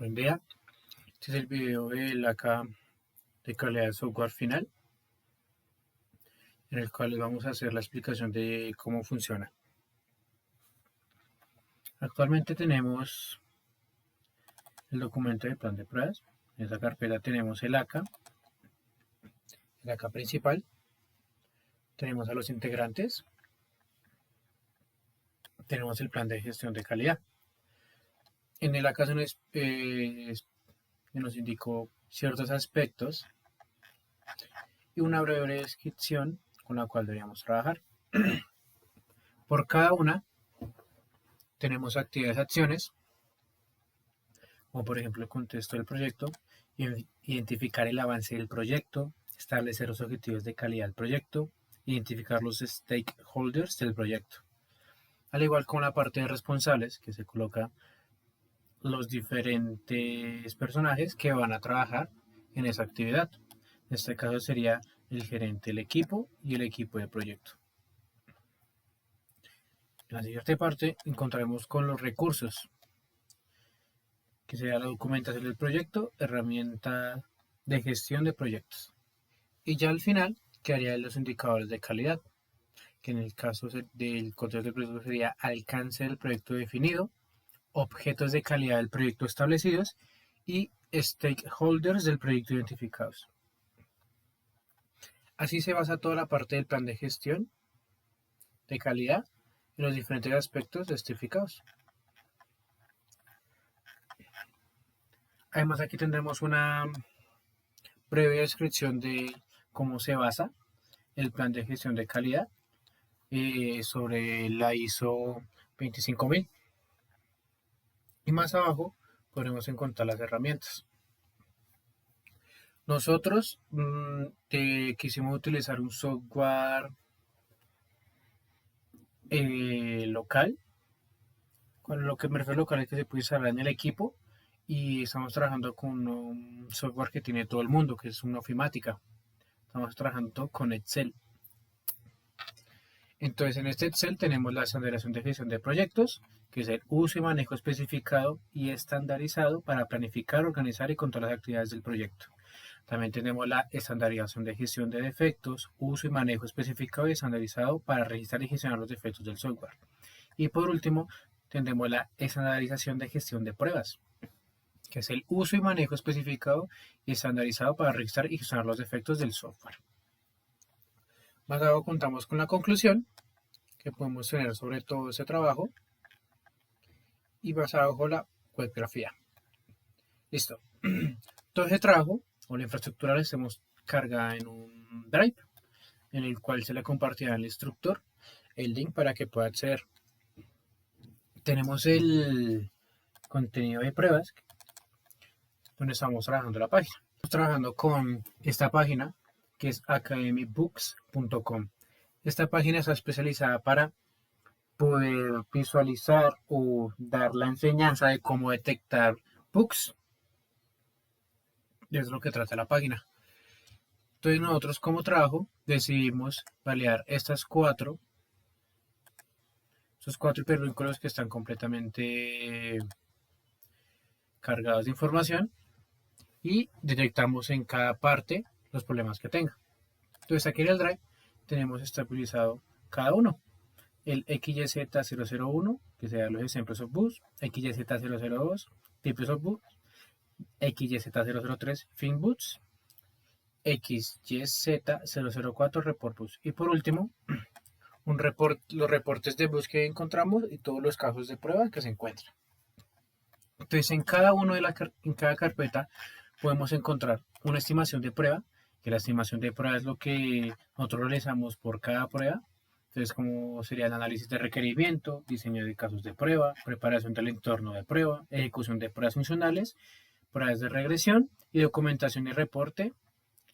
Buen día, este es el video del AK de calidad de software final, en el cual les vamos a hacer la explicación de cómo funciona. Actualmente tenemos el documento de plan de pruebas. En esta carpeta tenemos el AK principal, tenemos a los integrantes, tenemos el plan de gestión de calidad. En el AK nos indicó ciertos aspectos y una breve descripción con la cual deberíamos trabajar. Por cada una tenemos actividades, acciones, como por ejemplo el contexto del proyecto, identificar el avance del proyecto, establecer los objetivos de calidad del proyecto, identificar los stakeholders del proyecto. Al igual con la parte de responsables, que se coloca los diferentes personajes que van a trabajar en esa actividad. En este caso sería el gerente del equipo y el equipo de proyecto. En la siguiente parte encontraremos con los recursos, que sería la documentación del proyecto, herramienta de gestión de proyectos. Y ya al final quedarían los indicadores de calidad, que en el caso del control del proyecto sería alcance del proyecto definido, objetos de calidad del proyecto establecidos y stakeholders del proyecto identificados. Así se basa toda la parte del plan de gestión de calidad en los diferentes aspectos justificados. Además, aquí tendremos una breve descripción de cómo se basa el plan de gestión de calidad sobre la ISO 25000. Y más abajo podremos encontrar las herramientas. Nosotros quisimos utilizar un software local. Con lo que me refiero local es que se puede instalar en el equipo, y estamos trabajando con un software que tiene todo el mundo, que es una ofimática. Estamos trabajando con Excel. Entonces en este Excel tenemos la estandarización de gestión de proyectos, que es el uso y manejo especificado y estandarizado para planificar, organizar y controlar las actividades del proyecto. También tenemos la estandarización de gestión de defectos, uso y manejo especificado y estandarizado para registrar y gestionar los defectos del software. Y por último, tendremos la estandarización de gestión de pruebas, que es el uso y manejo especificado y estandarizado para registrar y gestionar los defectos del software. Más abajo contamos con la conclusión que podemos tener sobre todo ese trabajo, y más abajo la webgrafía. Listo. Todo ese trabajo o la infraestructura la hacemos cargada en un drive, en el cual se le compartirá al instructor el link para que pueda acceder. Tenemos el contenido de pruebas, donde estamos trabajando la página. Estamos trabajando con esta página, que es academybooks.com. Esta página está especializada para poder visualizar o dar la enseñanza de cómo detectar bugs. Es lo que trata la página. Entonces nosotros como trabajo decidimos validar esos cuatro hipervínculos que están completamente cargados de información, y detectamos en cada parte los problemas que tenga. Entonces aquí en el drive tenemos estabilizado cada uno. El XYZ001, que sean los ejemplos of bugs, XYZ002, tipos of bugs, XYZ003, fin bugs, XYZ004, report bugs. Y por último, los reportes de bugs que encontramos y todos los casos de prueba que se encuentran. Entonces en cada carpeta podemos encontrar una estimación de prueba, que la estimación de prueba es lo que nosotros realizamos por cada prueba. Entonces, como sería el análisis de requerimiento, diseño de casos de prueba, preparación del entorno de prueba, ejecución de pruebas funcionales, pruebas de regresión y documentación y reporte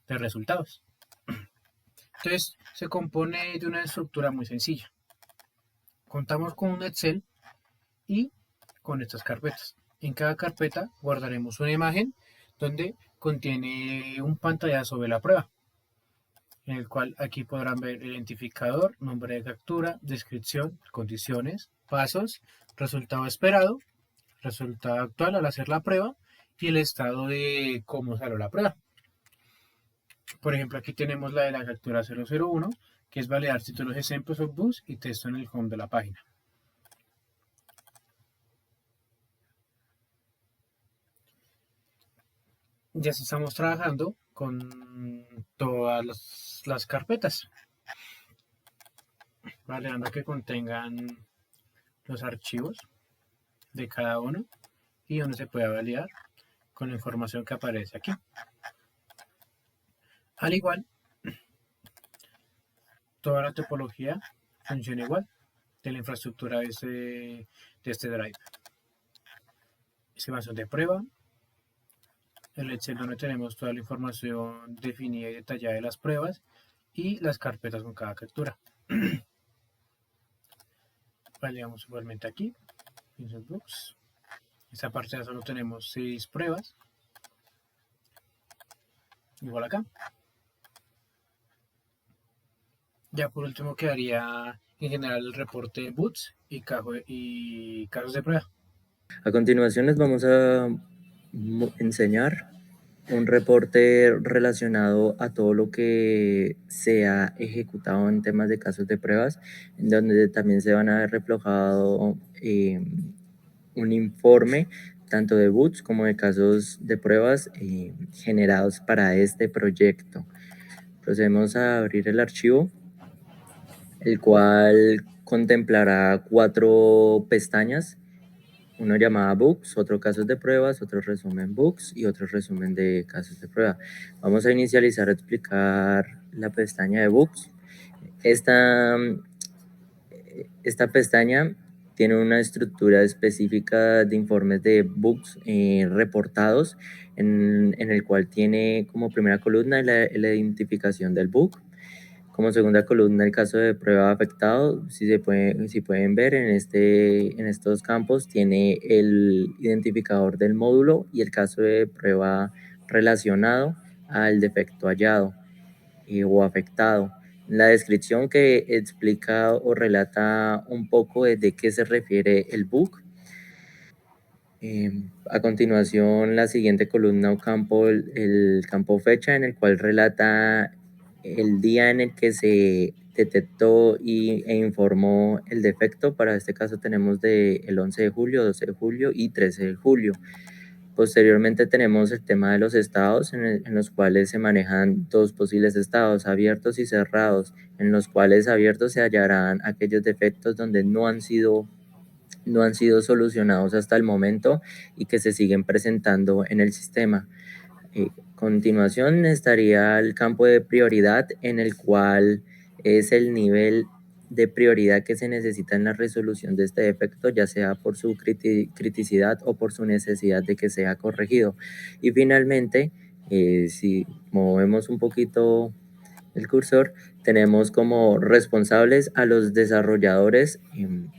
de resultados. Entonces, se compone de una estructura muy sencilla. Contamos con un Excel y con estas carpetas. En cada carpeta guardaremos una imagen donde contiene un pantallazo de la prueba, en el cual aquí podrán ver el identificador, nombre de captura, descripción, condiciones, pasos, resultado esperado, resultado actual al hacer la prueba y el estado de cómo salió la prueba. Por ejemplo, aquí tenemos la de la captura 001, que es validar títulos examples of books y texto en el home de la página. Ya estamos trabajando con todas las carpetas, validando que contengan los archivos de cada uno y donde se pueda validar con la información que aparece aquí. Al igual, toda la topología funciona igual de la infraestructura de este drive. Estimación de prueba, el Excel donde tenemos toda la información definida y detallada de las pruebas y las carpetas con cada captura. Validamos igualmente aquí, Insert Books. Esta parte ya solo tenemos 6 pruebas, igual acá. Ya por último quedaría en general el reporte de boots y casos de prueba. A continuación les vamos a enseñar un reporte relacionado a todo lo que se ha ejecutado en temas de casos de pruebas, en donde también se van a ver reflejado un informe tanto de boots como de casos de pruebas generados para este proyecto. Procedemos a abrir el archivo, el cual contemplará 4 pestañas, uno llamada Books, otro casos de pruebas, otro resumen Books y otro resumen de casos de prueba. Vamos a inicializar a explicar la pestaña de Books. Esta pestaña tiene una estructura específica de informes de bugs reportados, en el cual tiene como primera columna la identificación del bug. Como segunda columna, el caso de prueba afectado. Si pueden ver, en estos campos tiene el identificador del módulo y el caso de prueba relacionado al defecto hallado o afectado. La descripción que explica o relata un poco de qué se refiere el bug. A continuación, la siguiente columna o campo, el campo fecha, en el cual relata el día en el que se detectó e informó el defecto. Para este caso tenemos el 11 de julio, 12 de julio y 13 de julio. Posteriormente tenemos el tema de los estados, en los cuales se manejan 2 posibles estados, abiertos y cerrados, en los cuales abiertos se hallarán aquellos defectos donde no han sido solucionados hasta el momento y que se siguen presentando en el sistema. A continuación estaría el campo de prioridad, en el cual es el nivel de prioridad que se necesita en la resolución de este defecto, ya sea por su criticidad o por su necesidad de que sea corregido. Y finalmente, si movemos un poquito el cursor, tenemos como responsables a los desarrolladores,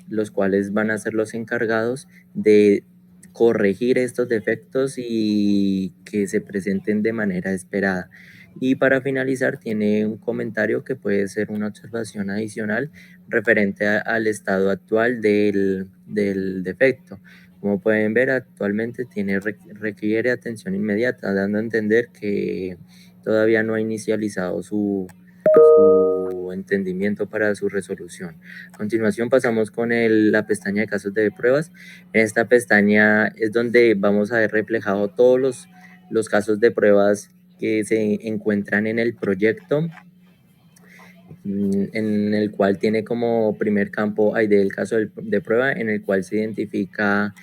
los cuales van a ser los encargados de corregir estos defectos y que se presenten de manera esperada. Y para finalizar, tiene un comentario que puede ser una observación adicional referente al estado actual del defecto. Como pueden ver, actualmente requiere atención inmediata, dando a entender que todavía no ha inicializado su entendimiento para su resolución. A continuación pasamos con la pestaña de casos de pruebas. En esta pestaña es donde vamos a ver reflejado todos los casos de pruebas que se encuentran en el proyecto, en el cual tiene como primer campo ID el caso de prueba, en el cual se identifica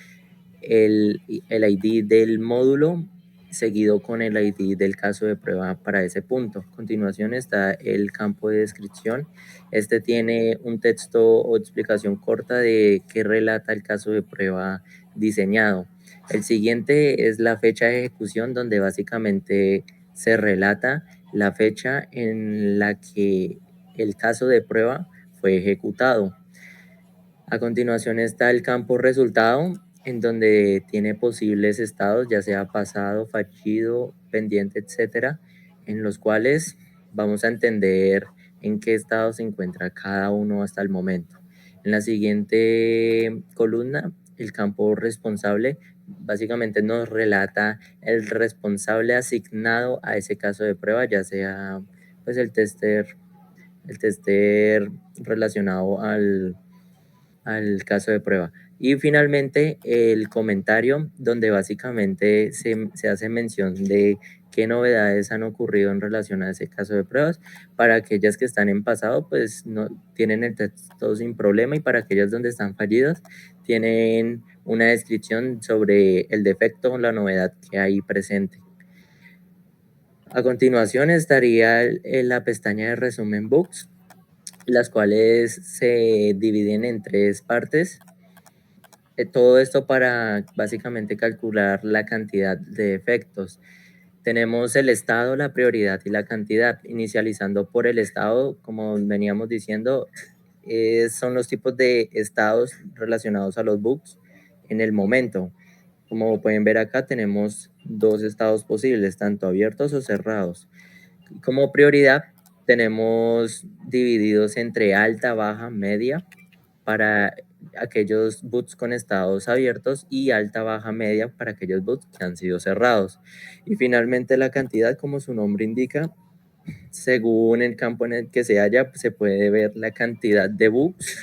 el ID del módulo seguido con el ID del caso de prueba para ese punto. A continuación está el campo de descripción. Este tiene un texto o explicación corta de qué relata el caso de prueba diseñado. El siguiente es la fecha de ejecución, donde básicamente se relata la fecha en la que el caso de prueba fue ejecutado. A continuación está el campo resultado, en donde tiene posibles estados, ya sea pasado, fallido, pendiente, etcétera, en los cuales vamos a entender en qué estado se encuentra cada uno hasta el momento. En la siguiente columna el campo responsable básicamente nos relata el responsable asignado a ese caso de prueba, ya sea pues el tester relacionado al caso de prueba. Y finalmente el comentario donde básicamente se hace mención de qué novedades han ocurrido en relación a ese caso de pruebas. Para aquellas que están en pasado, pues no tienen el texto sin problema, y para aquellas donde están fallidas, tienen una descripción sobre el defecto o la novedad que hay presente. A continuación estaría la pestaña de resumen Books, las cuales se dividen en tres partes. Todo esto para básicamente calcular la cantidad de defectos. Tenemos el estado, la prioridad y la cantidad. Inicializando por el estado, como veníamos diciendo, son los tipos de estados relacionados a los bugs en el momento. Como pueden ver acá, tenemos dos estados posibles, tanto abiertos o cerrados. Como prioridad, tenemos divididos entre alta, baja, media, para aquellos boots con estados abiertos, y alta, baja, media para aquellos boots que han sido cerrados. Y finalmente la cantidad, como su nombre indica, según el campo en el que se halla, se puede ver la cantidad de books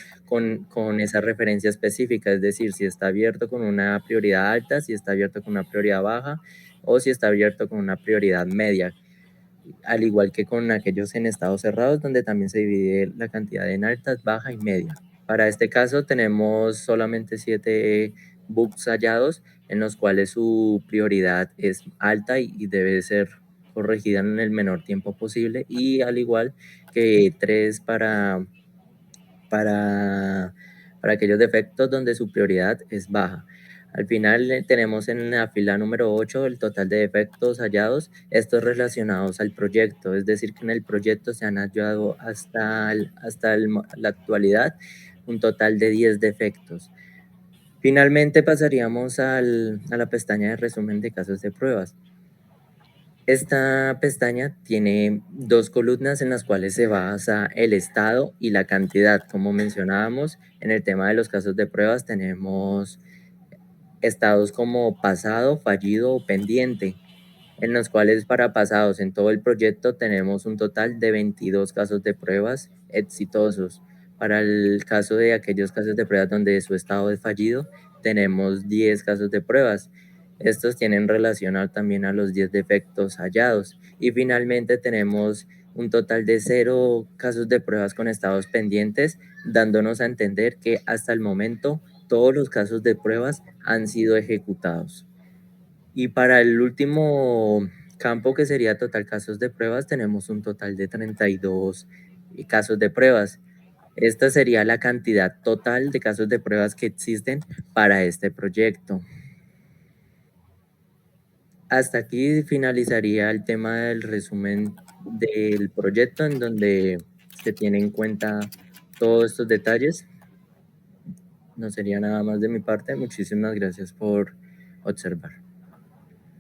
con esa referencia específica, es decir, si está abierto con una prioridad alta, si está abierto con una prioridad baja, o si está abierto con una prioridad media, al igual que con aquellos en estados cerrados, donde también se divide la cantidad en altas, baja y media. Para este caso tenemos solamente 7 bugs hallados, en los cuales su prioridad es alta y debe ser corregida en el menor tiempo posible, y al igual que 3 para, para aquellos defectos donde su prioridad es baja. Al final tenemos en la fila número 8 el total de defectos hallados, estos relacionados al proyecto, es decir, que en el proyecto se han hallado la actualidad un total de 10 defectos. Finalmente pasaríamos a la pestaña de resumen de casos de pruebas. Esta pestaña tiene dos columnas en las cuales se basa el estado y la cantidad. Como mencionábamos, en el tema de los casos de pruebas tenemos estados como pasado, fallido o pendiente, en los cuales para pasados en todo el proyecto tenemos un total de 22 casos de pruebas exitosos. Para el caso de aquellos casos de pruebas donde su estado es fallido, tenemos 10 casos de pruebas. Estos tienen relación también a los 10 defectos hallados. Y finalmente tenemos un total de 0 casos de pruebas con estados pendientes, dándonos a entender que hasta el momento todos los casos de pruebas han sido ejecutados. Y para el último campo, que sería total casos de pruebas, tenemos un total de 32 casos de pruebas. Esta sería la cantidad total de casos de pruebas que existen para este proyecto. Hasta aquí finalizaría el tema del resumen del proyecto, en donde se tienen en cuenta todos estos detalles. No sería nada más de mi parte. Muchísimas gracias por observar.